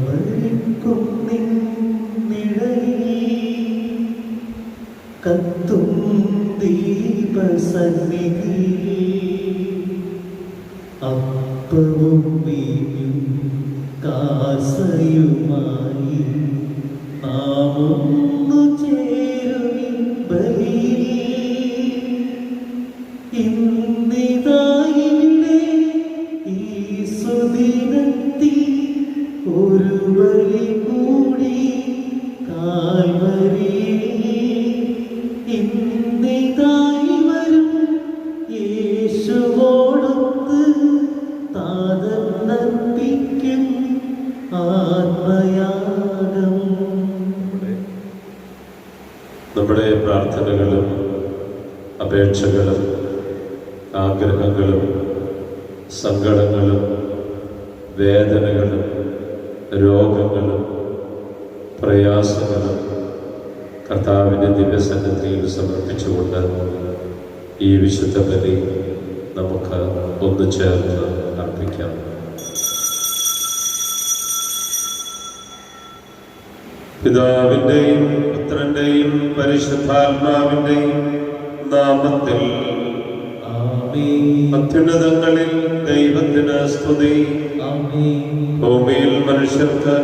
കാൽവരിക്കുന്നിൻ നിഴലിൽ കത്തും ദീപസന്നിധിയിൽ അപ്പവും വീഞ്ഞും കാസയുമായി നാം ഒന്നു ചേരുമി ബലിയിൽ. ഇന്നിതായിവിടെ ഈ സുദിനത്തിൽ ഒരു ബലി കൂടി കാൽവരിയിൽ. ഇന്നിതായി വരും യേശുവോടൊത്ത് താതന്നർപ്പിക്കും ആത്മയാഗം. നമ്മുടെ പ്രാർത്ഥനകളും അപേക്ഷകളും ആഗ്രഹങ്ങളും സങ്കടങ്ങളും വേദനകളും രോഗങ്ങളും പ്രയാസങ്ങളും കർത്താവിൻ്റെ ദിവ്യസന്നിധിയിൽ സമർപ്പിച്ചുകൊണ്ട് ഈ വിശുദ്ധ ബലി നമുക്ക് ഒന്ന് ചേർന്ന് അർപ്പിക്കാം. പിതാവിൻ്റെയും പുത്രൻ്റെയും പരിശുദ്ധാത്മാവിൻ്റെയും നാമത്തിൽ അത്യുന്നതങ്ങളിൽ ദൈവത്തിന് സ്തുതി. ഭൂമിയിൽ മനുഷ്യർക്ക്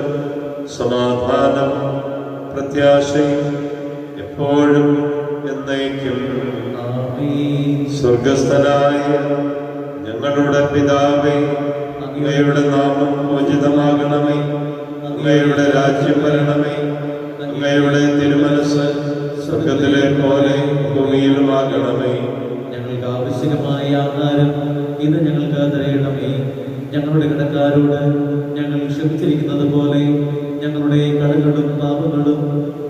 സമാധാനം പ്രത്യാശയും എപ്പോഴും എന്നേക്കും. സ്വർഗസ്ഥനായ ഞങ്ങളുടെ പിതാവേ, അങ്ങയുടെ നാമം പൂജിതമാകണമേ, അങ്ങയുടെ രാജ്യം വരണമേ, അങ്ങയുടെ തിരുമനസ് സ്വർഗത്തിലെ പോലെ ഭൂമിയിലുമാകണമേ. ഞങ്ങൾക്ക് ആവശ്യമായ ആഹാരം ഇന്ന് ഞങ്ങൾക്ക് തരയണമേ. ഞങ്ങളുടെ കടക്കാരോട് ഞങ്ങൾ ക്ഷമിച്ചിരിക്കുന്നത് പോലെ ഞങ്ങളുടെ കടകളും പാപങ്ങളും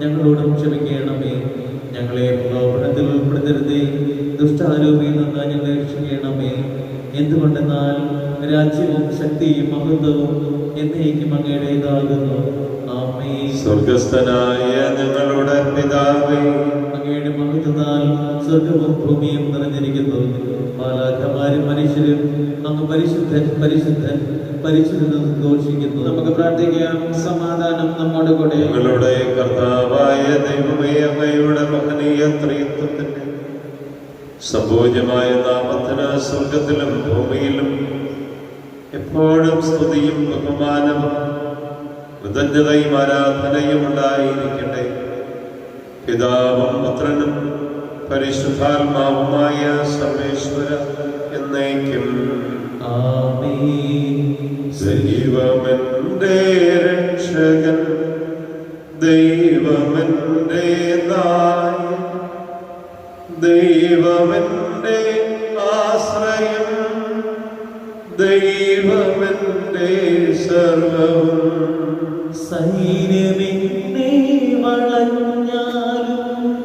ഞങ്ങളോടും ക്ഷമിക്കണമേ. ഞങ്ങളെ പ്രലോഭനത്തിൽ ഉൾപ്പെടുത്തരുതേ, ദുഷ്ടാരൂപിയിൽ നിന്ന് ഞങ്ങളെ രക്ഷിക്കണമേ. എന്തുകൊണ്ടെന്നാൽ രാജ്യവും ശക്തിയും മഹത്വവും എന്നേക്കും അങ്ങയുടേതാകുന്നു. ആമേൻ. സ്വർഗസ്ഥനായ ഞങ്ങളുടെ പിതാവേ, അങ്ങയുടെ മഹത്വത്താൽ സ്വർഗവും ഭൂമിയും നിറഞ്ഞിരിക്കുന്നു. മാലാഖമാരും മനുഷ്യരും അങ്ങ് പരിശുദ്ധൻ പരിശുദ്ധൻ പരിശുദ്ധൻ ഘോഷിക്കുന്നു. നമുക്ക് പ്രാർത്ഥിക്കാം. സമാധാനം നമ്മോട് കൂടെ. ഞങ്ങളുടെ കർത്താവായ ദൈവമേ, അങ്ങയുടെ മഹനീയ ത്രിത്വത്തിന്റെ സംപൂജ്യമായ നാമത്തിന് സ്വർഗത്തിലും ഭൂമിയിലും എപ്പോഴും സ്തുതിയും ബഹുമാനവും കൃതജ്ഞതയും ആരാധനയും ഉണ്ടായിരിക്കട്ടെ. പിതാവും പുത്രനും പരിശുദ്ധാത്മാവുമായ സർവേശ്വര എന്നേക്കും. ആമേൻ. ദൈവമെന്റെ രക്ഷകൻ, ദൈവമെന്റെ നായകൻ, ദൈവമെന്റെ ആശ്രയം, ദൈവമെന്റെ സർവവും. സൈന്യമെന്നെ വളഞ്ഞാലും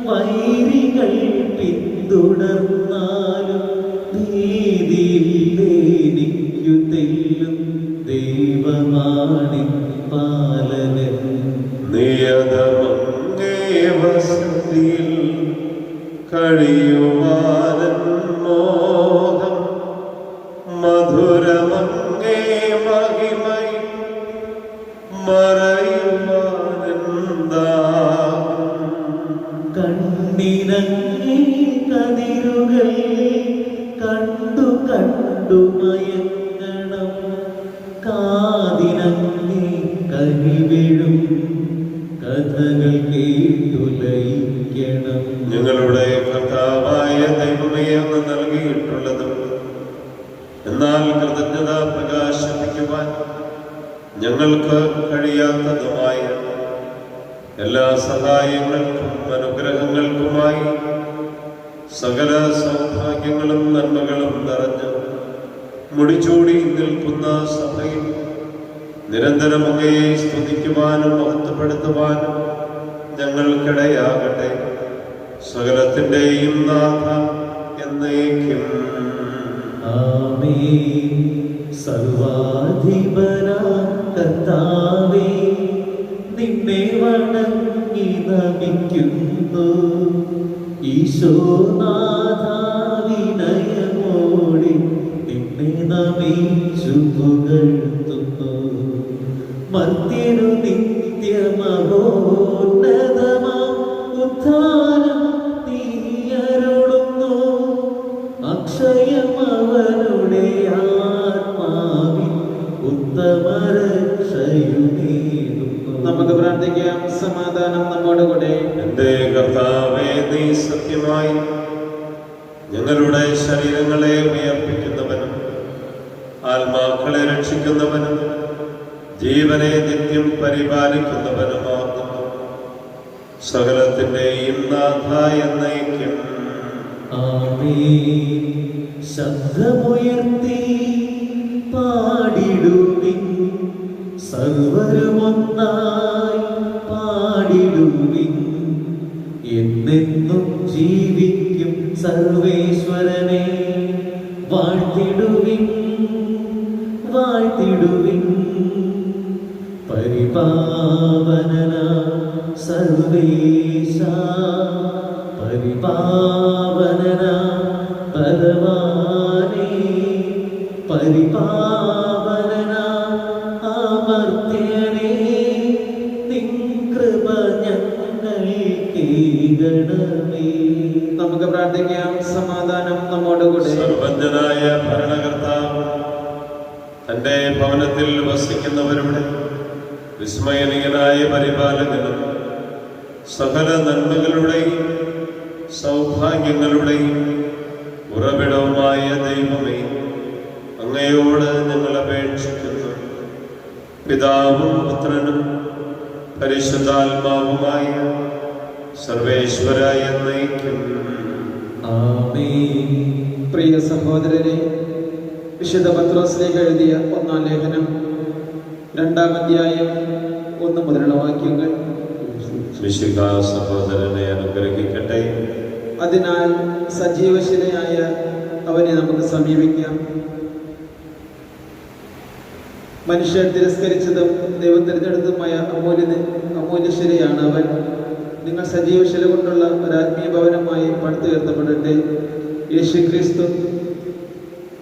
വൈരികൾ പിന്തുടർന്നാലും ഭീതിയില്ലെനിക്കു തെല്ലും ദൈവമാണി പാലകൻ. നിയതമങ്ങേ വസതിയിൽ കഴിയുവാനൻ മോഹം, മധുരമങ്ങേ മഹിമൈ മറയുവാനെന്താകും. കണ്ണിനങ്ങേ കതിരുകൾ കണ്ടു കണ്ടു മയങ്ങണം, കാതിനങ്ങേ കരിവിഴും കഥകൾ കേട്ടു ലയിക്കണം. ഞങ്ങളുടെ കർത്താവായ ദൈവമേ, അങ്ങ് നൽകിയിട്ടുള്ളതും എന്നാൽ കൃതജ്ഞത പ്രകാശിപ്പിക്കുവാൻ ഞങ്ങൾക്ക് കഴിയാത്തതുമായ എല്ലാ സഹായങ്ങൾക്കും അനുഗ്രഹങ്ങൾക്കുമായി സകല സൗഭാഗ്യങ്ങളും നന്മകളും നിറഞ്ഞ് മുടിച്ചൂടി നിൽക്കുന്ന സഭയിൽ നിരന്തരം അങ്ങയെ സ്തുതിക്കുവാനും മഹത്വപ്പെടുത്തുവാനും ഞങ്ങൾക്കിടയാകട്ടെ. സകലത്തിൻ്റെയും നാഥ എന്നേക്കും. ആമേൻ. സർവാധിപനാം കർത്താവേ, നിന്നെ വണങ്ങി നമിക്കുന്നു. ഈശോനാഥ വിനയമോടെ നിന്നെ നമിച്ചു പുകഴ്ത്തുന്നു. മർത്യനു നിത്യമഹോന്നതമാം ഉദ്ധാനം നീ അരുളുന്നു. അക്ഷയമവനുടെ ആത്മാവിൽ ഉത്തമരക്ഷയുനേകുന്നു. നമുക്ക് പ്രാർത്ഥിക്കാം. സമാധാനം നമ്മോട് കൂടെ. എന്റെ കർത്താവേ, നീ സത്യമായി ഞങ്ങളുടെ ശരീരങ്ങളെ ഉയർപ്പിക്കുന്നവനും ആത്മാക്കളെ രക്ഷിക്കുന്നവനും ജീവനെ നിത്യം പരിപാലിക്കുന്നവനുമാകുന്നു. സകലത്തിന്റെയും നാഥ എന്നേക്കും ആമേൻ. ശബ്ദമുയർത്തി പാടിടുവിൻ, സർവരുമൊന്നായി പാടിടുവിൻ. എന്നെന്നും ജീവിക്കും സർവേശ്വരനെ വാഴ്ത്തിടുവിൻ, വാഴ്ത്തിടുവിൻ. പരിപാവനന സർവേശ, പരിപാവനന ബലവാനേ, പരിപാവനന അമർത്യനേ, നിൻ കൃപ ഞങ്ങൾക്കേകണമേ. നമുക്ക് പ്രാർത്ഥിക്കാം. സമാധാനം നമ്മോടുകൂടെ. സർവജ്ഞനായ ഭരണകർത്താവ് തന്റെ ഭവനത്തിൽ വസിക്കുന്നവരുടെ വിസ്മയനീയനായ പരിപാലകനും സകല നന്മകളുടെയും സൗഭാഗ്യങ്ങളുടെയും ഉറവിടവുമായ ദൈവമേ, അങ്ങയോട് ഞങ്ങൾ അപേക്ഷിക്കുന്നു. പിതാവും പുത്രനും പരിശുദ്ധാത്മാവുമായ സർവേശ്വരായ എന്നേക്കും ആമേൻ. പ്രിയ സഹോദരരെ, വിശുദ്ധ പത്രോസിലേക്ക് എഴുതിയ 1-ാം ലേഖനം 2-ാം അധ്യായം 1 മുതലുള്ള വാക്യങ്ങൾ. വിശുദ്ധ സഹോദരനെ അനുഗ്രഹിക്കട്ടെ. അതിനാൽ സജീവശിലയായ അവനെ നമുക്ക് സമീപിക്കാം. മനുഷ്യർ തിരസ്കരിച്ചതും ദൈവം തിരഞ്ഞെടുത്തതുമായ അമൂല്യശിലയാണ് അവൻ. നിങ്ങൾ സജീവശില കൊണ്ടുള്ള ഒരാത്മീയ ഭവനമായി പടുത്തുയർത്തപ്പെടട്ടെ.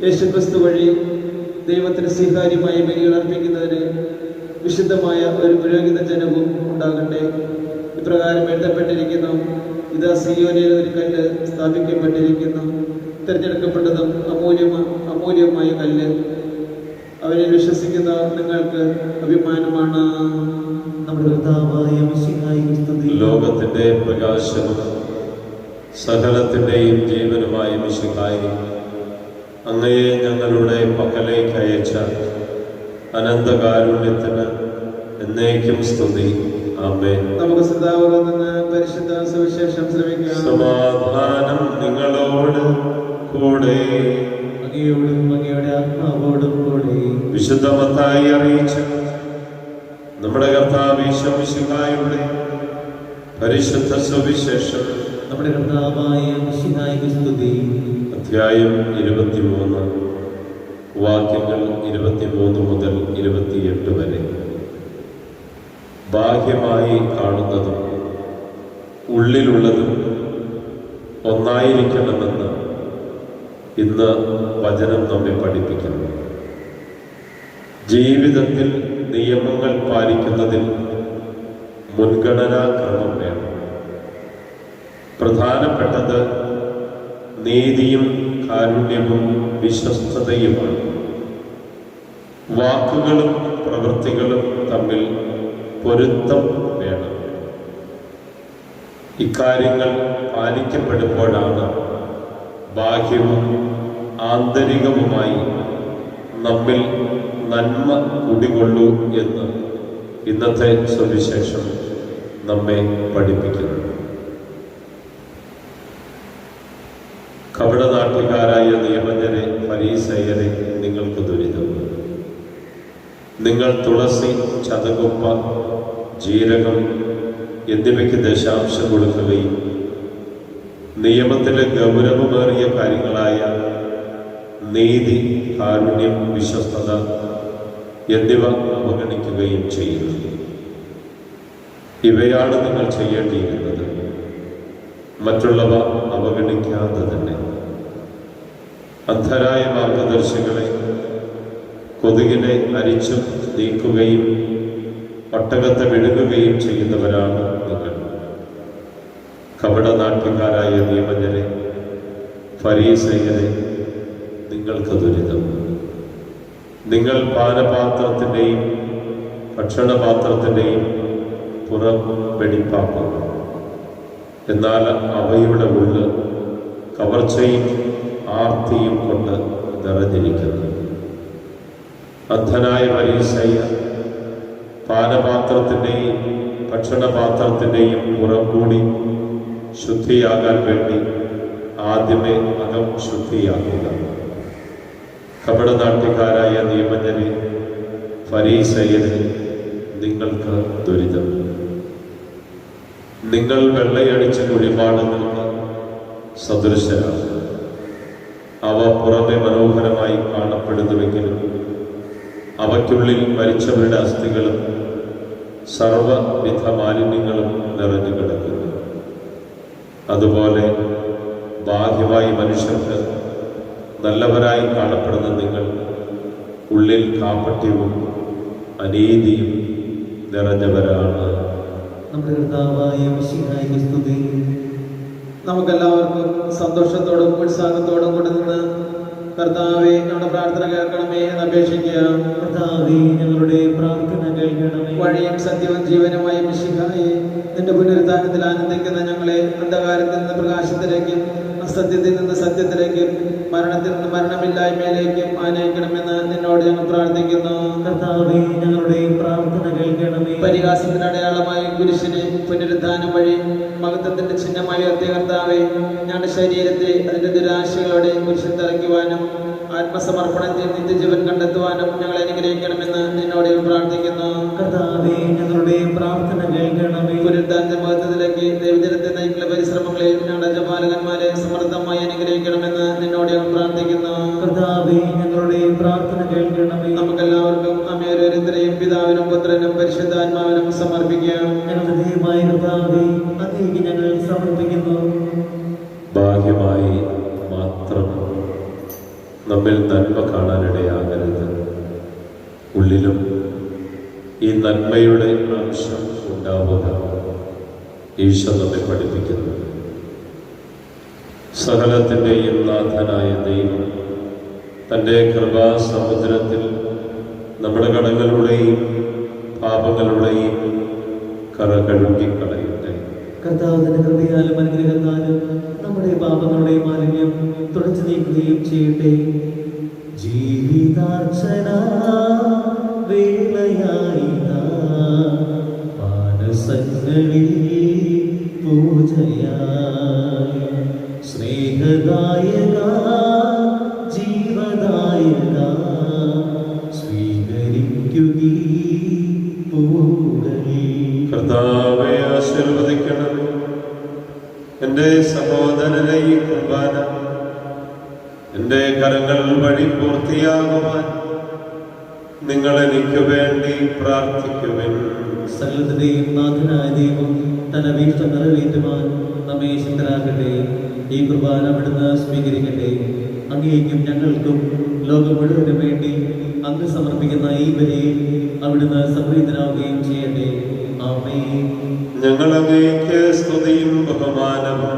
യേശുക്രിസ്തു വഴി ദൈവത്തിന് സ്വീകാര്യമായ ബലികൾ അർപ്പിക്കുന്നതിന് വിശുദ്ധമായ ഒരു പുരോഹിത ജനവും ഉണ്ടാകട്ടെ. ഇപ്രകാരം എഴുതപ്പെട്ടിരിക്കുന്നു: ഇതാ സിയോനിൽ ഒരു കല്ല് സ്ഥാപിക്കപ്പെട്ടിരിക്കുന്നു, തിരഞ്ഞെടുക്കപ്പെട്ടതും അമൂല്യമായ കല്ല്. അവനിൽ വിശ്വസിക്കുന്ന നിങ്ങൾക്ക് അഭിമാനമാണ്. നമ്മുടെ കർത്താവായ മിശിഹായ്ക്ക് സ്തുതി. ലോകത്തിന്റെ പ്രകാശവും സകലത്തിന്റെയും ജീവനുമായ മിശിഹായി, അങ്ങയെ ഞങ്ങളുടെ പക്കലേക്ക് അയച്ച അനന്തകാരുണ്യത്തിന് എന്നേക്കും സ്തുതി. ആമേൻ. നമുക്ക് ശ്രദ്ധാപൂർവ്വം നിന്ന് പരിശുദ്ധ സുവിശേഷം ശ്രമിക്കാം. സമാധാനം നിങ്ങളോട് കൂടെ. അങ്ങയോടും അങ്ങയുടെ ആത്മാവോടും കൂടെ. വിശുദ്ധ മത്തായി അറിയിച്ച നമ്മുടെ കർത്താവ് ഈശോ മിശിഹായുടെ പരിശുദ്ധ സുവിശേഷം. നമ്മുടെ കർത്താവായ മിശിഹായ്ക്ക് സ്തുതി. അധ്യായം 23, വാക്യങ്ങൾ 23 മുതൽ 28 വരെ. ബാഹ്യമായി കാണുന്നതും ഉള്ളിലുള്ളതും ഒന്നായിരിക്കണമെന്ന് ഇന്ന് വചനം നമ്മെ പഠിപ്പിക്കുന്നു. ജീവിതത്തിൽ നിയമങ്ങൾ പാലിക്കുന്നതിൽ മുൻഗണനാക്രമം വേണം. പ്രധാനപ്പെട്ടത് നീതിയും കാരുണ്യവും വിശ്വസ്തതയുമാണ്. വാക്കുകളും പ്രവൃത്തികളും തമ്മിൽ പൊരുത്തം വേണം. ഇക്കാര്യങ്ങൾ പാലിക്കപ്പെടുമ്പോഴാണ് ബാഹ്യവും ആന്തരികവുമായി നമ്മിൽ നന്മ കുടികൊള്ളൂ എന്ന് ഇന്നത്തെ സുവിശേഷം നമ്മെ പഠിപ്പിക്കുന്നു. കപടനാട്യക്കാരായ നിയമജ്ഞരെ, ഫരീസയരെ, നിങ്ങൾക്ക് ദുരിതം. നിങ്ങൾ തുളസി, ചതകുപ്പ, ജീരകം എന്നിവയ്ക്ക് ദശാംശം കൊടുക്കുകയും നിയമത്തിലെ ഗൗരവമേറിയ കാര്യങ്ങളായ നീതി, കാരുണ്യം, വിശ്വസ്തത എന്നിവ അവഗണിക്കുകയും ചെയ്യുന്നു. ഇവയാണ് നിങ്ങൾ ചെയ്യേണ്ടിയിരുന്നത്. മറ്റുള്ളവ അവഗണിക്കാതെ തന്നെ. അന്ധരായ മാർഗദർശികളെ, കൊതുകിനെ അരിച്ചു നീക്കുകയും ഒട്ടകത്തെ വിഴുങ്ങുകയും ചെയ്യുന്നവരാണ് നിങ്ങൾ. കപടനാട്യക്കാരായ നിയമജ്ഞരെ, ഫരീസയരെ, നിങ്ങൾക്ക് ദുരിതം. നിങ്ങൾ പാനപാത്രത്തിൻ്റെയും ഭക്ഷണപാത്രത്തിൻ്റെയും പുറം വെടിപ്പാക്കും, എന്നാൽ അവയുടെ ഉള്ളിൽ കവർച്ചയും ആർത്തിയും കൊണ്ട് നിറഞ്ഞിരിക്കുന്നു. അന്ധനായ ഫരീസയ, പാനപാത്രത്തിൻ്റെയും ഭക്ഷണപാത്രത്തിൻ്റെയും പുറം കൂടി ശുദ്ധിയാകാൻ വേണ്ടി ആദ്യമേ അകം ശുദ്ധിയാക്കുക. കപടനാട്യക്കാരായ നിയമജ്ഞരെ, ഫരീസയരെ, നിങ്ങൾക്ക് ദുരിതം. നിങ്ങൾ വെള്ളയടിച്ച കുഴിമാടങ്ങൾക്ക് സദൃശരാണ്. അവ പുറമെ മനോഹരമായി കാണപ്പെടുന്നുവെങ്കിലും അവയ്ക്കുള്ളിൽ മരിച്ചവരുടെ അസ്ഥികളും സർവവിധ മാലിന്യങ്ങളും നിറഞ്ഞു കിടക്കുന്നു. അതുപോലെ ബാഹ്യമായി മനുഷ്യർക്ക് നല്ലവരായി കാണപ്പെടുന്ന നിങ്ങൾ ഉള്ളിൽ കാപട്യവും അനീതിയും നിറഞ്ഞവരാണ്. നമ്മുടെ കർത്താവായ മിശിഹായിക്ക് സ്തുതി. നമുക്കെല്ലാവർക്കും സന്തോഷത്തോടും ഉത്സാഹത്തോടും കൂടെ നിന്ന് കർത്താവെ നമ്മുടെ പ്രാർത്ഥന കേൾക്കണമേ എന്ന് അപേക്ഷിക്കാം. കർത്താവേ, ഞങ്ങളുടെ പ്രാർത്ഥന കേൾക്കണമേ. വഴിയും സത്യവും ജീവനുമായ മിശിഹായെ, നിന്റെ പുനരുദ്ധാനത്തിൽ ആനന്ദിക്കുന്ന ഞങ്ങളെ അന്ധകാരത്തിൽ നിന്ന് പ്രകാശത്തിലേക്കും അസത്യത്തിൽ നിന്ന് സത്യത്തിലേക്കും മരണത്തിൽ നിന്ന് മരണമില്ലായ്മയിലേക്കും ആനയിക്കണമെന്ന് നിന്നോട് ഞങ്ങൾ പ്രാർത്ഥിക്കുന്നു. കർത്താവേ, ഞങ്ങളുടെ പ്രാർത്ഥന കേൾക്കണമേ. പരിഹാസത്തിന് അടയാളമായ കുരിശിനെ പുനരുദ്ധാനം വഴി മഹത്വത്തിന്റെ ചിഹ്നമായി ഉയർത്തിയ കർത്താവെ, ഞങ്ങളുടെ ശരീരത്തെ അതിന്റെ ദുരാശകളോടെ കുരിശിൽ തറയ്ക്കുവാനും ആത്മസമർപ്പണത്തിൽ നിത്യജീവൻ കണ്ടെത്തുവാനും ഞങ്ങളെ അനുഗ്രഹിക്കണമെന്ന് നിന്നോട് പ്രാർത്ഥിക്കുന്നു. കർത്താവേ, ഞങ്ങളുടെ പ്രാർത്ഥന കേൾക്കണമേ. പുനരുദ്ധാന മഹത്വത്തിലേക്ക് ദൈവജനത്തെ നയിക്കുന്ന പരിശ്രമങ്ങളിൽ ഞങ്ങളുടെ ജപാലകന്മാരെ സമൃദ്ധമായി അനുഗ്രഹിക്കണമെന്ന് നിന്നോട് ഞങ്ങൾ പ്രാർത്ഥിക്കുന്നു. കർത്താവേ, ഞങ്ങളുടെ പ്രാർത്ഥന കേൾക്കണമേ. നമുക്കെല്ലാവർക്കും അമ്മയോരോരുത്തരെയും പിതാവിനും പുത്രനും പരിശുദ്ധാത്മാവിനും സമർപ്പിക്കാം. ഞങ്ങളുടെ ദൈവമായ കർത്താവേ, അങ്ങേക്ക് ഞങ്ങൾ സമർപ്പിക്കുന്നു. ബാഹ്യമായി മാത്രം നമ്മിൽ നന്മ കാണാനിടയാകരുത്. ഉള്ളിലും ഈ നന്മയുടെ അംശം ഉണ്ടാവുക ഈശോ നമ്മെ പഠിപ്പിക്കുന്നു. സകലത്തിൻ്റെയും നാഥനായ ദൈവം തൻ്റെ കൃപാസമുദ്രത്തിൽ നമ്മുടെ കടങ്ങളുടെയും പാപങ്ങളുടെയും കറ കഴുകിക്കളയട്ടെ. കർത്താവിന്റെ കൃപയാലും അനുഗ്രഹത്താലും നമ്മുടെ പാപങ്ങളുടെ മാലിന്യം തുടച്ചു നീക്കുകയും ചെയ്യട്ടെ. ജീവിതാർച്ചന വേളയായി മാനസങ്ങളിൽ പൂജയായി സ്നേഹദായക ജീവദായക സ്വീകരിക്കുകീ പൂകൾ. കർത്താവെ ആശീർവദിക്കണം. എൻ്റെ സഹോദരനെ ഈ കുർബാന എൻ്റെ കരങ്ങൾ വഴി പൂർത്തിയാകുവാൻ നിങ്ങൾ എനിക്ക് വേണ്ടി പ്രാർത്ഥിക്കുവിൻ. സകലത്തിന്റെയും നാഥനായ ദൈവം തന്റെ അപേക്ഷ നിറവേറ്റുവാൻ നമ്മെ ശക്തരാക്കട്ടെ. ഈ കുർബാന അവിടുന്ന് സ്വീകരിക്കട്ടെ. അങ്ങേക്കും ഞങ്ങൾക്കും ലോകം മുഴുവനും വേണ്ടി അങ്ങ് സമർപ്പിക്കുന്ന ഈ ബലിയിൽ അവിടുന്ന് സംപ്രീതനാവുകയും ചെയ്യട്ടെ. ആമേൻ. ഞങ്ങൾ അങ്ങേക്ക് സ്തുതിയും ബഹുമാനവും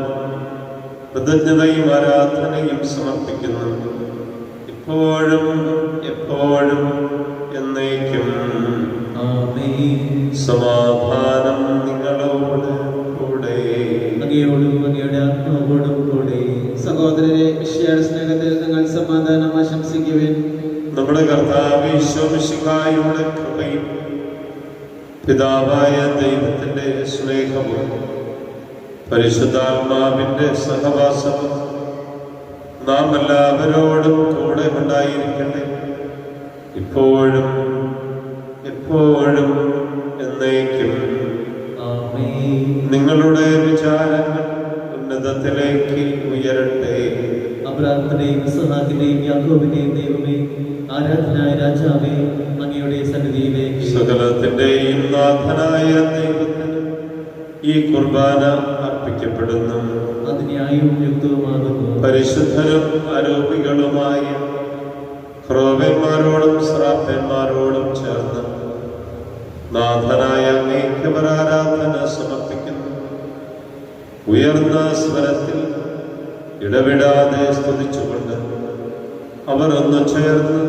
കൃതജ്ഞതയും ആരാധനയും സമർപ്പിക്കുന്നു, ഇപ്പോഴും എപ്പോഴും എന്നേക്കും. ആമേൻ. സമാധാനം നിങ്ങളോട് കൂടെ. അങ്ങയോടും അങ്ങയുടെ ആത്മാവോടും കൂടെ. സഹോദരരെ, മിശിഹായുടെ സ്നേഹത്തിൽ നിങ്ങൾ സമാധാനം ആശംസിക്കുവിൻ. നമ്മുടെ കർത്താവ് ഈശോ മിശിഹായുടെ കൃപയും പിതാവായ ദൈവത്തിന്റെ സ്നേഹവും പരിശുദ്ധാത്മാവിന്റെ സഹവാസവും നാം എല്ലാവരോടും കൂടെ ഉണ്ടായിരിക്കട്ടെ, ഇപ്പോഴും എപ്പോഴും എന്നേക്കും. ആമേൻ. നിങ്ങളുടെ വിചാരങ്ങൾ ഉന്നതത്തിലേക്ക് ഉയരട്ടെ. അബ്രാഹത്തിന്റെയും ഇസ്ഹാക്കിന്റെയും യാക്കോബിന്റെയും ദൈവമേ, ആരാധനായ രാജാവേ, അങ്ങയുടെ സന്നിധിയിലേക്ക് സകലത്തിന്റെയും നാഥനായ ദൈവത്തിന് ഈ കുർബാന അർപ്പിക്കപ്പെടുന്നു. അത് ന്യായവും യുക്തവുമാകുന്നു. പരിശുദ്ധരും ആരോപികളുമായ ക്രോവന്മാരോടും ശ്രാപ്പന്മാരോടും ചേർന്ന് നാഥനായ അങ്ങേക്ക് അവർ ആരാധന സമർപ്പിക്കുന്നു. ഉയർന്ന സ്വരത്തിൽ ഇടവിടാതെ സ്തുതിച്ചുകൊണ്ട് അവർ ഒന്ന് ചേർന്ന്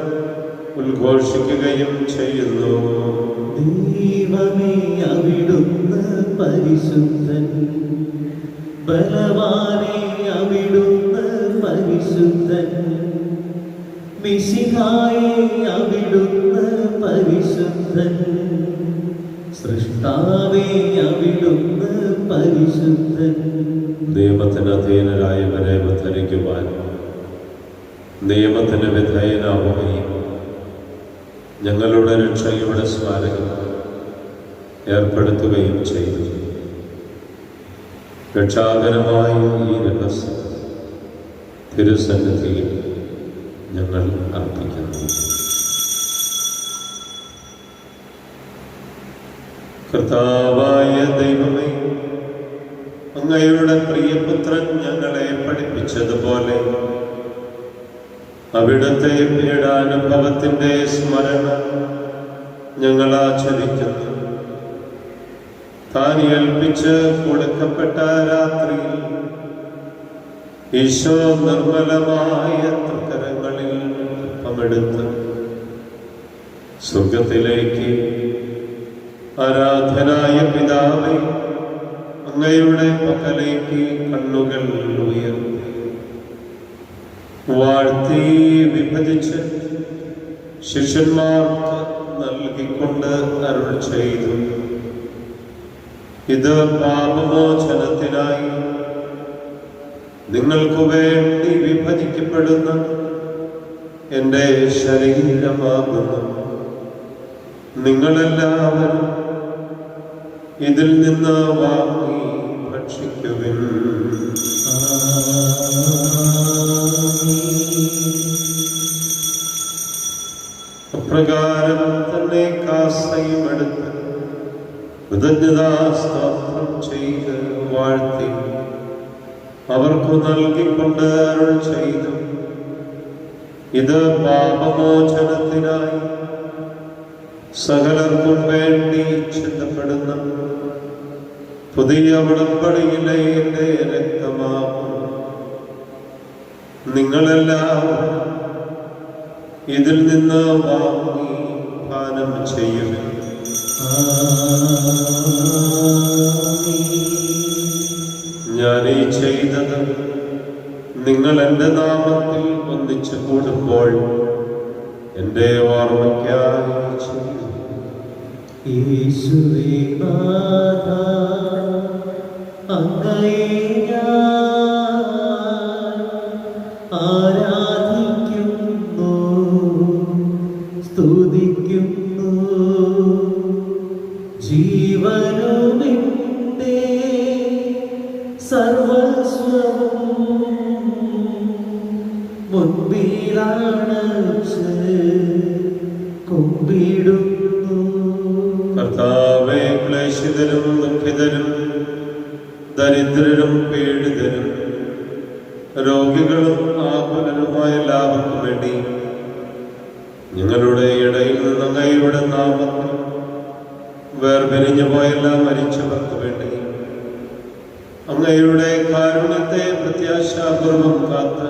ഉദ്ഘോഷിക്കുകയും ചെയ്യുന്നു. ദൈവമേ അവിടുന്ന് പരിശുദ്ധൻ, ബലവാനേ അവിടുന്ന് പരിശുദ്ധൻ, മിശിഹായേ അവിടുന്ന് പരിശുദ്ധൻ, സൃഷ്ടാവേ അവിടുന്ന് പരിശുദ്ധൻ. നിയമത്തിന് അധീനരായവരെ ഉദ്ധരിക്കുവാൻ നിയമത്തിന് വിധേയനാവുകയും ഞങ്ങളുടെ രക്ഷയുടെ സ്മാരകം ഏർപ്പെടുത്തുകയും ചെയ്തു. രക്ഷാകരമായ ഈ രഹസ്യം തിരുസന്നിധിയിൽ ഞങ്ങൾ അർപ്പിക്കുന്നു. കർത്താവായ ദൈവമേ, അങ്ങയുടെ പ്രിയപുത്രൻ ഞങ്ങളെ പഠിപ്പിച്ചതുപോലെ അവിടുത്തെ പീഡാനുഭവത്തിൻ്റെ സ്മരണ ഞങ്ങൾ ആചരിക്കുന്നു. താൻ ഏൽപ്പിച്ച് കൊടുക്കപ്പെട്ട രാത്രിയിൽ ഈശോ നിർമ്മലമായ തൃക്കരങ്ങളിൽ പമെടുത്ത് സ്വർഗത്തിലേക്ക് ആരാധനായ പിതാവേ, അങ്ങയുടെ പക്കലേക്ക് കണ്ണുകൾ ഉയർത്തി വാഴ്ത്തി വിഭജിച്ച് ശിഷ്യന്മാർക്ക് നൽകിക്കൊണ്ട് അരുൾ ചെയ്തു: ഇത് പാപമോചനത്തിനായി നിങ്ങൾക്ക് വേണ്ടി വിഭജിക്കപ്പെടുന്ന എൻ്റെ ശരീരമാകുന്നു. നിങ്ങളെല്ലാവരും ഇതിൽ നിന്ന് വാങ്ങി ഭക്ഷിക്കുവിൻ. അപ്രകാരം തന്നെ കാസയും എടുത്ത് കൃതജ്ഞതാസ്തോത്രം ചെയ്ത് വാഴ്ത്തി അവർക്ക് നൽകിക്കൊണ്ട് അരുൾ ചെയ്തു: ഇത് പാപമോചനത്തിനായി സകലർക്കും വേണ്ടി ചിന്തപ്പെടുന്ന പുതിയ ഉടമ്പടിയിലെ എൻ്റെ രക്തമാകും. നിങ്ങളെല്ലാവരും ഇതിൽ നിന്ന് വാങ്ങി പാനം ചെയ്യുക. ഞാൻ ഈ ചെയ്തത് നിങ്ങൾ എൻ്റെ നാമത്തിൽ ഒന്നിച്ചു കൂടുമ്പോൾ എൻ്റെ ഓർമ്മയ്ക്കായി ചെയ്തു. യേശുവേ നാഥ, അങ്ങയെ ഞാൻ ആരാധിക്കുന്നു, സ്തുതിക്കുന്നു. ജീവനുമെൻ്റെ സർവസ്വവും മുൻപിലാണച്ച് കുമ്പിടുന്നു. കർത്താവേ, ക്ലേശിതരും ദുഃഖിതരും ദരിദ്രരും പീഡിതരും രോഗികളും ആകുലരുമായ എല്ലാവർക്കും വേണ്ടി ഞങ്ങളുടെ ഇടയിൽ നിന്ന് അങ്ങയുടെ നാമത്തിൽ വേർപിരിഞ്ഞു പോയെല്ലാം മരിച്ചവർക്ക് വേണ്ടി അങ്ങയുടെ കാരുണ്യത്തെ പ്രത്യാശാപൂർവം കാത്ത്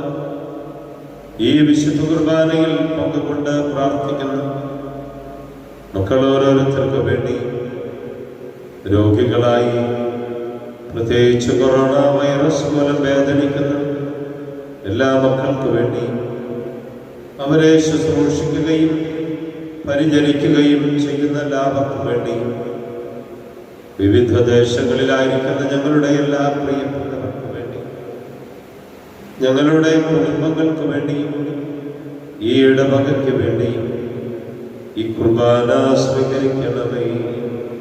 ഈ വിശുദ്ധ കുർബാനയിൽ പങ്കുകൊണ്ട് പ്രാർത്ഥിക്കുന്നു. മക്കൾ ഓരോരുത്തർക്ക് വേണ്ടി രോഗികളായി, പ്രത്യേകിച്ച് കൊറോണ വൈറസ് മൂലം വേദനിക്കുന്ന എല്ലാ മക്കൾക്ക് വേണ്ടി അവരെ ശുശ്രൂഷിക്കുകയും പരിചരിക്കുകയും ചെയ്യുന്ന എല്ലാവർക്കും വേണ്ടി വിവിധ ദേശങ്ങളിലായിരിക്കുന്ന ഞങ്ങളുടെ എല്ലാ പ്രിയപ്പെട്ടവർക്ക് വേണ്ടി, ഞങ്ങളുടെ കുടുംബങ്ങൾക്ക് വേണ്ടിയും ഈ ഇടവകയ്ക്ക് വേണ്ടിയും ഈ കുർബാന സ്വീകരിക്കണമേ.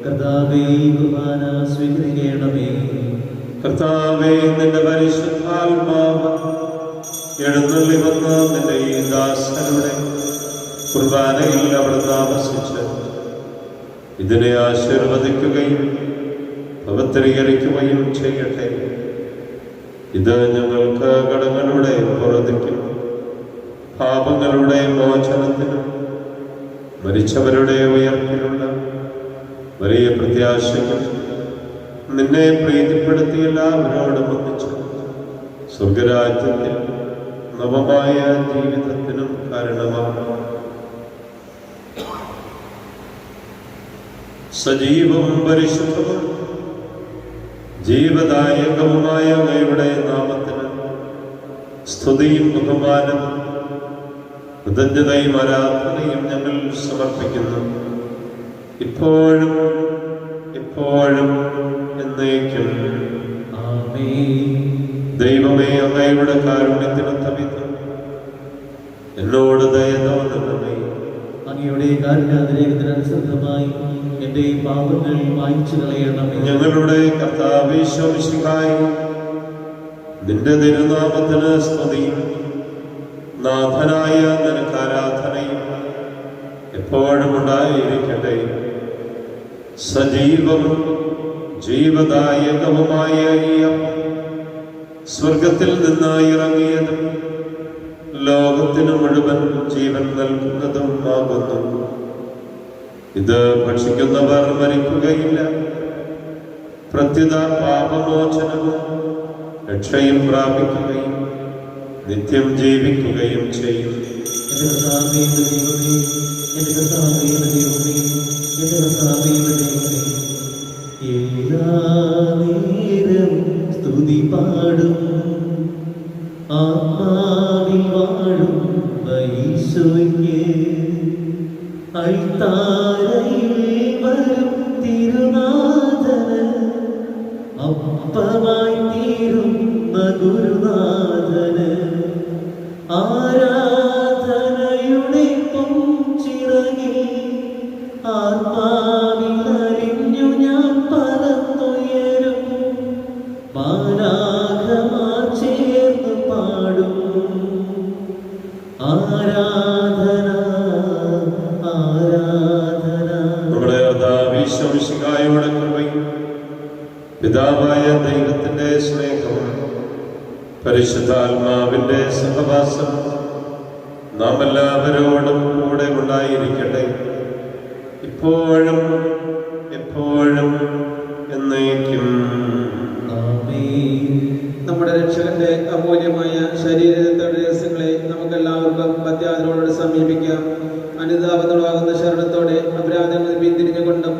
കർത്താവേ, കുർബാന സ്വീകരിക്കണമേ. കർത്താവേ, നിന്റെ പരിശുദ്ധാത്മാവ് എഴുന്നള്ളി വന്ന് നിന്റെ ഈ ദാസരുടെ കുർബാനയിൽ അവിടെ താമസിച്ച് ഇതിനെ ആശീർവദിക്കുകയും പവിത്രീകരിക്കുകയും ചെയ്യട്ടെ. ഇത് ഞങ്ങൾക്ക് കടങ്ങളുടെ പുറത്തേക്കും പാപങ്ങളുടെ മോചനത്തിനും മരിച്ചവരുടെ ഉയർപ്പിലുള്ള വലിയ പ്രത്യാശകൾ നിന്നെ പ്രീതിപ്പെടുത്തി എല്ലാവരോടും ഒന്നിച്ചു സ്വർഗരാജ്യത്തിൽ നവമായ ജീവിതത്തിനും കാരണമാണ്. സജീവവും പരിശുദ്ധവും ജീവദായകവുമായ അങ്ങയുടെ നാമത്തിന് സ്തുതിയും ബഹുമാനവും കൃതജ്ഞതയും ആരാധനയും ഞങ്ങൾ സമർപ്പിക്കുന്നു, ഇപ്പോഴും എപ്പോഴും എന്നേക്കും. ദൈവമേ, അങ്ങയുടെ കാരുണ്യത്തിനൊത്തവിധം എന്നോട് ദയ തോന്നണമേ. അങ്ങയുടെ കാരുണ്യാതിരേകത്തിനനുസൃതമായി എന്റെ പാപങ്ങൾ മായ്ച്ചു കളയണമേ. ഞങ്ങളുടെ കർത്താവേ ഈശോ മിശിഹായേ, നിന്റെ തിരുനാമത്തിന് സ്തുതിയും നാഥനായ നിനക്ക് ആരാധനയും എപ്പോഴും ഉണ്ടായിരിക്കട്ടെ. സജീവവും ജീവദായകവുമായ ഈ അപ്പം സ്വർഗത്തിൽ നിന്നായി ഇറങ്ങിയതും ലോകത്തിനു മുഴുവൻ ജീവൻ നൽകുന്നതും ആകുന്നു. ഇത് ഭക്ഷിക്കുന്നവർ മരിക്കുകയില്ല, പ്രത്യുത പാപമോചനവും രക്ഷയും പ്രാപിക്കുകയും നിത്യം ജീവിക്കുകയും ചെയ്യും. സ്തുതി പാടും ആത്മാവിൽ വാഴും ഈശോയ്ക്ക്, അൾത്താരയിൽ വരും തിരുനാഥന് അപ്പമായി തീരുന്ന ഗുരുനാഥന് ആരാധനയുടെ പൊൻചിറകിൽ ആത്മാവിൽ അലിഞ്ഞു ഞാൻ പറന്നുയരും. മാലാഖമാർ ചേർന്ന് പാടും ആരാധന ആരാധന. നമ്മുടെ കർത്താവ് ഈശോ മിശിഹായുടെ കൃപയും പിതാവായ ദൈവത്തിന്റെ സ്നേഹവും പരിശുദ്ധാത്മാവിന്റെ സഹവാസം നാം എല്ലാവരോടും കൂടെ ഉണ്ടായിരിക്കട്ടെ, ഇപ്പോഴും എപ്പോഴും എന്നേക്കും. നമ്മുടെ രക്ഷകന്റെ അമൂല്യമായ ശരീരത്തിന്റെ രഹസ്യങ്ങളെ നമുക്കെല്ലാവർക്കും പത്യാതിരോട് സമീപിക്കാം. അനുതാപത്തോടാകുന്ന ശരണത്തോടെ അപരാധങ്ങൾ പിന്തിരിഞ്ഞുകൊണ്ടും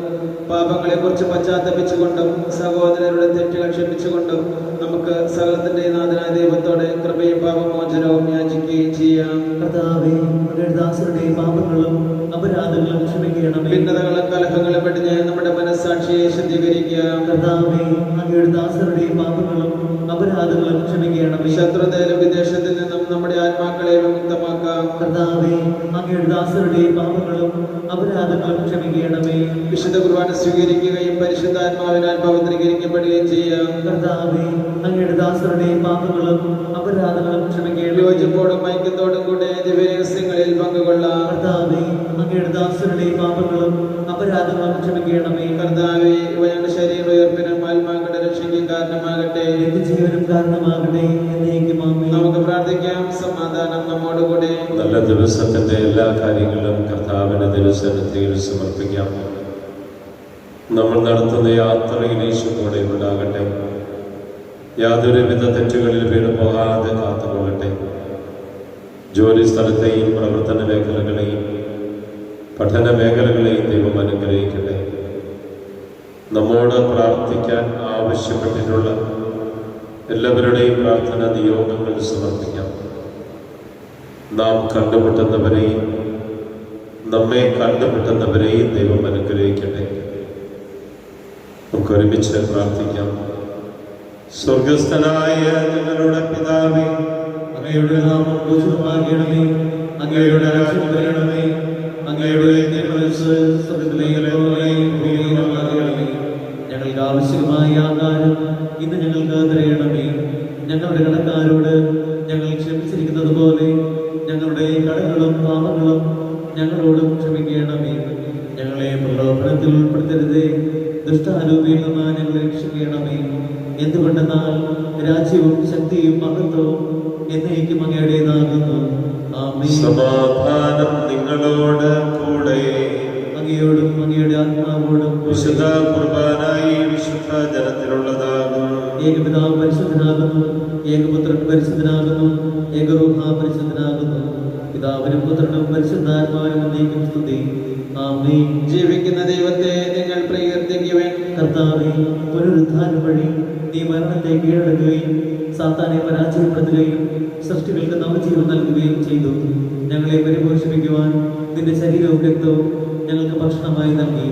പാപങ്ങളെ കുറിച്ച് പശ്ചാത്തപിച്ചുകൊണ്ടും സഹോദരരുടെ തെറ്റുകൾ ക്ഷമിച്ചുകൊണ്ടും നമുക്ക് സകലത്തിന്റെ നാഥനായ ദൈവത്തോടെ കൃപയും പാപമോചനവും യാചിക്കുകയും ചെയ്യാം. കർത്താവേ, അങ്ങയുടെ ദാസരുടെ പാപങ്ങളും അപരാധങ്ങളും ക്ഷമിക്കണമേ. ഭിന്നതകളും കലഹങ്ങളും വെടിഞ്ഞ് നമ്മുടെ മനസ്സാക്ഷിയെ ശുദ്ധീകരിക്കാം. കർത്താവേ, അങ്ങയുടെ ദാസരുടെ പാപങ്ങളും അപരാധങ്ങളും ക്ഷമിക്കണമേ. ശത്രുതയിലും വിദേശത്തിൽ നിന്നും നമ്മുടെ ആത്മാക്കളെ വിമുക്തമാക്കാം. കർത്താവേ, അങ്ങയുടെ ദാസരുടെ പാപങ്ങളും അപരാധങ്ങളും ക്ഷമിക്കണമേ. വിശുദ്ധ കുർബാന സ്വീകരിക്കുകയും പരിശുദ്ധാത്മാവിനാൽ പവിത്രീകരിക്കപ്പെടുകയും ചെയ്യാം. കർത്താവേ, അങ്ങയുടെ ദാസരുടെ പാപങ്ങളും അപരാധങ്ങളും ക്ഷമിക്കണമേ. യോജിപ്പോടും ഐക്യത്തോടും കൂടെ ദിവ്യരഹസ്യങ്ങളിൽ പങ്കുകൊള്ളാം. കർത്താവേ, അങ്ങയുടെ ദാസരുടെ പാപങ്ങളും അപരാധങ്ങളും ക്ഷമിക്കണമേ. കർത്താവേ, ഇവ ഞങ്ങളുടെ ശരീര ഉയർപ്പിനും ആത്മാക്കളുടെ രക്ഷയ്ക്കും കാരണമാകട്ടെ, ജീവനും കാരണമാകട്ടെ, എന്നേക്കും ആമേൻ. നമുക്ക് പ്രാർത്ഥിക്കാം. സമാധാനം നമ്മോടുകൂടെ. നല്ല ദിവസത്തിന്റെ എല്ലാ കാര്യങ്ങളും കർത്താവിന്റെ തിരുസന്നിധിയിൽ സമർപ്പിക്കാം. നമ്മൾ നടത്തുന്ന യാത്രയിൽ യേശു കൂടെ ഉണ്ടാകട്ടെ. യാതൊരുവിധ തെറ്റുകളിൽ വീണു പോകാതെ കാത്തുകൊള്ളട്ടെ. ജോലി സ്ഥലത്തെയും പ്രവർത്തന മേഖലകളെയും പഠന മേഖലകളെയും ദൈവം അനുഗ്രഹിക്കട്ടെ. നമ്മോട് പ്രാർത്ഥിക്കാൻ ആവശ്യപ്പെട്ടിട്ടുള്ള എല്ലാവരുടെയും പ്രാർത്ഥന നിയോഗങ്ങൾ സമർപ്പിക്കാം. നാം കണ്ടുമുട്ടുന്നവരെയും നമ്മെ കണ്ടുമുട്ടുന്നവരെയും ദൈവം അനുഗ്രഹിക്കട്ടെ. നമുക്ക് ഒരുമിച്ച് പ്രാർത്ഥിക്കാം. സ്വർഗസ്ഥനായ ഞങ്ങളുടെ പിതാവേ, അങ്ങയുടെ നാമം പൂജിതമാകണമേ. അങ്ങയുടെ രാജ്യം വരണമേ. അങ്ങയുടെ തിരുമനസ്സ് സ്വർഗ്ഗത്തിലെ പോലെ ഭൂമിയിലുമാകണമേ. ഞങ്ങൾക്ക് ആവശ്യമായ ആഹാരം ഇന്ന് ഞങ്ങൾക്ക് തരണമേ. ഞങ്ങളുടെ കടക്കാരോട് ഞങ്ങൾ ക്ഷമിച്ചിരിക്കുന്നത് പോലെ ഞങ്ങളുടെ കടങ്ങളും പാപങ്ങളും ഞങ്ങളോടും ക്ഷമിക്കണമേ. ഞങ്ങളെ പ്രലോഭനത്തിൽ ഉൾപ്പെടുത്തരുതേ, ദുഷ്ടാരൂപിയിൽ നിന്ന് ഞങ്ങളെ രക്ഷിക്കണമേ. എന്തുകൊണ്ടെന്നാൽ രാജ്യവും ശക്തിയും മഹത്വവും എന്നേക്കും അങ്ങയുടേതാകുന്നു. ആമേൻ. സമാധാനം നിങ്ങളോട് കൂടെ. അങ്ങയോടും അങ്ങയുടെ ആത്മാവോടും കൂടെ. വിശുദ്ധ കുർബാനായി വിശുദ്ധ ജനത്തിനുള്ളതാകുന്നു. ഏകപിതാവ് പരിശുദ്ധനാകുന്നു, ഏകപുത്രൻ പരിശുദ്ധനാകുന്നു, ഏകരൂഹ പരിശുദ്ധനാകുന്നു. പിതാവിനും പുത്രനും പരിശുദ്ധാത്മാവിനും എന്നേക്കും സ്തുതി. ആമേൻ. ജീവിക്കുന്ന ദൈവത്തെ നിങ്ങൾ പ്രകീർത്തിക്കുവാൻ. കർത്താവേ, പുനരുദ്ധാനം വഴി നീ മരണത്തെ കീഴടക്കുകയും സാത്താനെ പരാജയപ്പെടുത്തുകയും സൃഷ്ടികൾക്ക് നവജീവൻ നൽകുകയും ചെയ്തു. ഞങ്ങളെ പരിപോഷിപ്പിക്കുവാൻ നിന്റെ ശരീരവും രക്തവും ഞങ്ങൾക്ക് ഭക്ഷണമായി നൽകി.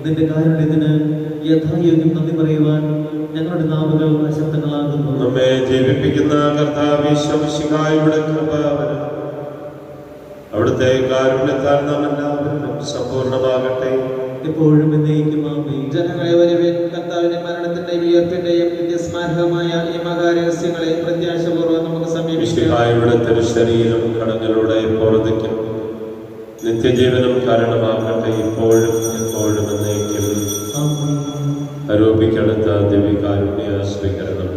നിന്റെ കാരുണ്യത്തിന് യഥായോഗ്യം നന്ദി പറയുവാൻ ഞങ്ങളുടെ നാവുകൾ അശക്തങ്ങളാകുന്നു. നമ്മെ ജീവിപ്പിക്കുന്ന കർത്താവ് ഈശോമിശിഹായുടെ കൃപാവരം അവിടുത്തെ കാരുണ്യത്താൽ നാം എല്ലാവരും സമ്പൂർണ്ണമാകട്ടെ. എപ്പോഴും എന്നേക്കും ആമേൻ. ജനങ്ങളെ വരുവിൻ, കർത്താവിന്റെ മരണത്തിന്റെയും ഉയർപ്പിന്റെയും നിത്യസ്മാരകമായ ഈ മഹാരഹസ്യങ്ങളെ പ്രത്യാശപൂർവ്വം നമുക്ക് സമീപിക്കാം. മിശിഹായുടെ തിരുശരീരം കടങ്ങളുടെ പുറത്തേക്കും നിത്യജീവനം കാരണമാകട്ടെ, ഇപ്പോഴും എപ്പോഴും എന്നേക്കും. ആമേൻ. ആരോപിക്കടുത്ത ദിവ്യകാരുണ്യ സ്വീകരണം.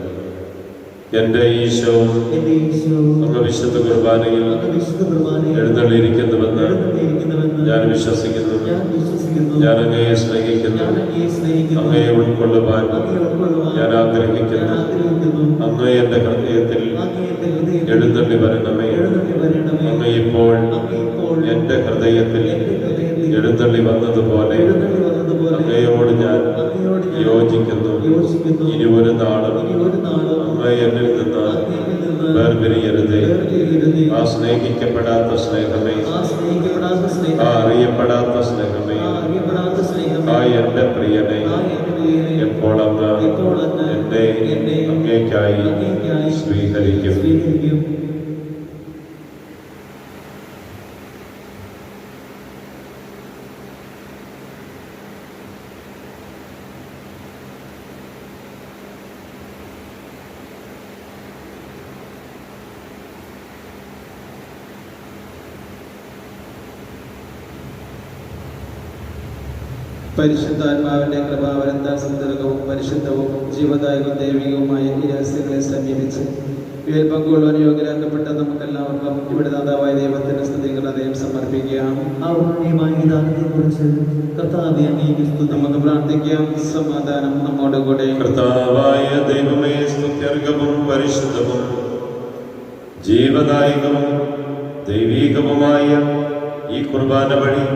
എന്റെ ഈശോ എന്റെ ഈശോ അങ്ങ് വിശുദ്ധ കുർബാനയിൽ അങ്ങ് വിശുദ്ധ കുർബാനയിൽ എഴുന്നള്ളിയിരിക്കുന്നുവെന്ന് എഴുന്നള്ളിയിരിക്കുന്നുവെന്ന് ഞാൻ വിശ്വസിക്കുന്നു. ഞാൻ വിശ്വസിക്കുന്നു. ഞാൻ അങ്ങയെ സ്നേഹിക്കുന്നു. ഞാൻ അങ്ങയെ സ്നേഹിക്കുന്നു. അങ്ങയെ ഉൾക്കൊള്ളുവാൻ അങ്ങയെ ഉൾക്കൊള്ളുവാൻ ഞാൻ ആഗ്രഹിക്കുന്നു. ഞാൻ ആഗ്രഹിക്കുന്നു. അങ്ങ് എന്റെ ഹൃദയത്തിൽ അങ്ങ് എന്റെ ഹൃദയത്തിൽ എഴുന്നള്ളി വരണമേ. എഴുന്നള്ളി വരണമേ. അങ്ങ് ഇപ്പോൾ അങ്ങ് ഇപ്പോൾ എന്റെ ഹൃദയത്തിൽ എന്റെ ഹൃദയത്തിൽ എഴുന്നള്ളി വന്നതുപോലെ എഴുന്നള്ളി വന്നതുപോലെ അങ്ങയോട് ഞാൻ അങ്ങയോട് ഞാൻ യോജിക്കുന്നു. യോജിക്കുന്നു. ഇനി ഒരു നാളും ഇനി ഒരു നാളും അങ്ങ് എന്നിൽ നിന്ന് അങ്ങയിൽ നിന്ന് വേർപിരിയരുതേ. വേർപിരിയരുതേ. ആ സ്നേഹിക്കപ്പെടാത്ത സ്നേഹമേ, ആ സ്നേഹിക്കപ്പെടാത്ത സ്നേഹം, ആ അറിയപ്പെടാത്ത സ്നേഹമേ, ആ അറിയപ്പെടാത്ത സ്നേഹം, ആ എന്റെ പ്രിയനെ, ആ എന്റെ പ്രിയനെ എപ്പോൾ അങ്ങ് ഇപ്പോൾ അങ്ങ് എന്നെ എന്നെ അങ്ങേയ്ക്കായി അങ്ങേയ്ക്കായി സ്വീകരിക്കും. സ്വീകരിക്കും. പരിശുദ്ധാത്മാവിന്റെ കൃപാവരത്താൽ സുന്ദരവും പരിശുദ്ധവും ജീവദായകവും ദൈവികവുമായ ഈ രഹസ്യങ്ങളെ സമീപിച്ച് ഇവയിൽ പങ്കുകൊള്ളുവാൻ യോഗ്യരാക്കപ്പെട്ട നമുക്കെല്ലാവർക്കും ഇവിടെ ദാതാവായ ദൈവത്തിന്റെ സ്തുതികൾ അദ്ദേഹം സമർപ്പിക്കാം. ഔന്നത്യമായ ദാനത്തെക്കുറിച്ച് കർത്താവേ അങ്ങേക്ക് സ്തുതി. നമുക്ക് പ്രാർത്ഥിക്കാം. സമാധാനം നമ്മോടുകൂടെ. കർത്താവായ ദൈവമേ, സ്തുത്യർഹവും പരിശുദ്ധവും ജീവദായകവും ദൈവീകവുമായ ഈ കുർബാന വഴി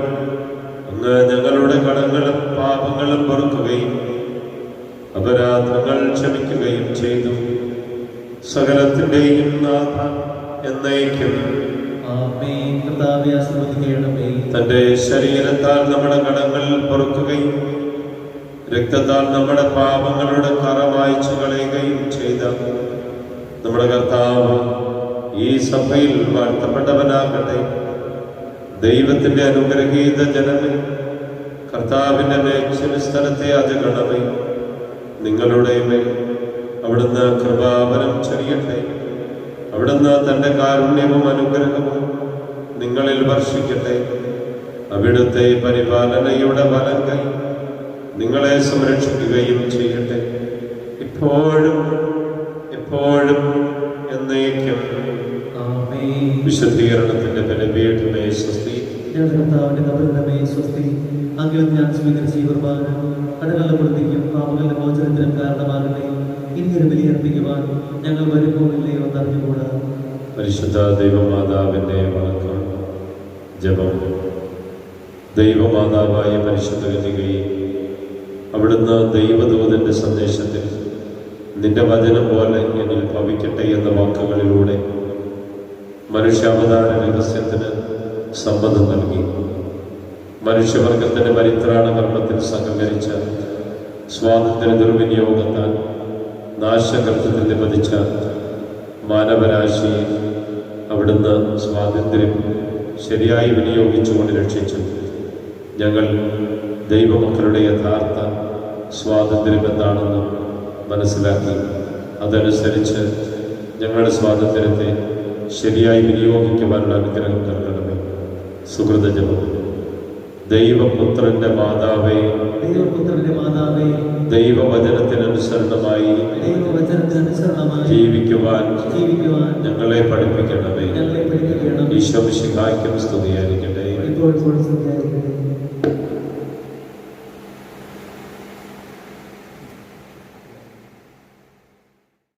അങ്ങ് ഞങ്ങളുടെ കടങ്ങളും പാപങ്ങളും പൊറുക്കുകയും അപരാധങ്ങൾ ക്ഷമിക്കുകയും ചെയ്തു. സകലത്തിന്റെയും നാഥ എന്നേക്കും ആമേൻ. കർത്താവേ ആശീർവദിക്കണമേ. തന്റെ ശരീരത്താൽ നമ്മുടെ കടങ്ങൾ പൊറുക്കുകയും രക്തത്താൽ നമ്മുടെ പാപങ്ങളുടെ കറ മായ്ച്ചു കളയുകയും ചെയ്ത നമ്മുടെ കർത്താവ് ഈ സഭയിൽ വാഴ്ത്തപ്പെട്ടവനാകട്ടെ. ദൈവത്തിന്റെ അനുഗ്രഹീത ജനമേ, കർത്താവിന്റെ മേച്ചിസ്ഥലത്തെ അജഗണമേ, നിങ്ങളുടെ മേൽ അവിടുന്ന് കൃപാവരം ചൊരിയട്ടെ. അവിടുന്ന് തന്റെ കാരുണ്യവും അനുഗ്രഹവും നിങ്ങളിൽ വർഷിക്കട്ടെ. അവിടുത്തെ പരിപാലനയുടെ വലം കൈ നിങ്ങളെ സംരക്ഷിക്കുകയും ചെയ്യട്ടെ, ഇപ്പോഴും എപ്പോഴും എന്നേക്കും. ആമേൻ. വിശുദ്ധീകരണത്തിന്റെ ബലിപീഠമേ സ്വസ്തി. ഞങ്ങളുടെ കർത്താവിന്റെ കബറിടമേ സ്വസ്തി. അങ്ങിൽ ഞാൻ സ്വീകരിച്ച ഈ കുർബാന കടകളുടെ വൃത്തിക്കും പാപങ്ങളുടെ മോചനത്തിനും കാരണമാകട്ടെ. ഇനിയൊരു ബലിയർപ്പിക്കുവാൻ ഞങ്ങൾ വരുമ്പോഴില്ലയോ എന്നറിഞ്ഞുകൂടാ. പരിശുദ്ധ ദൈവമാതാവിന്റെ വണക്കം. ജപം. ദൈവമാതാവായ പരിശുദ്ധ കന്യകയെ, അവിടുന്ന് ദൈവദൂതന്റെ സന്ദേശത്തിൽ നിന്റെ വചനം പോലെ എന്നിൽ ഭവിക്കട്ടെ എന്ന വാക്കുകളിലൂടെ മനുഷ്യാവതാര രഹസ്യത്തിന് സമ്മതം നൽകി. മനുഷ്യവർഗത്തിന്റെ പരിത്രാണ കർമ്മത്തിൽ സഹകരിച്ച സ്വാതന്ത്ര്യ ദുർവിനിയോഗത്താൽ നാശകർത്തത്തിൽ നിപതിച്ച മാനവരാശിയെ അവിടുന്ന് സ്വാതന്ത്ര്യം ശരിയായി വിനിയോഗിച്ചുകൊണ്ട് രക്ഷിച്ചു. ഞങ്ങൾ ദൈവമക്കളുടെ യഥാർത്ഥ സ്വാതന്ത്ര്യം എന്താണെന്ന് മനസ്സിലാക്കി അതനുസരിച്ച് ഞങ്ങളുടെ സ്വാതന്ത്ര്യത്തെ ശരിയായി വിനിയോഗിക്കുവാനുള്ള അനുഗ്രഹം നൽകണമേ. സുഹൃതജപം. ദൈവപുത്രന്റെ മാതാവേ, ദൈവപുത്രന്റെ മാതാവേ, ദൈവവചനത്തിനനുസരണമായി ജീവിക്കുവാൻ ഞങ്ങളെ പഠിപ്പിക്കണമേ. ഈശോ മിശിഹായ്ക്കും സ്തുതിയായിരിക്കട്ടെ. ഇപ്പോൾ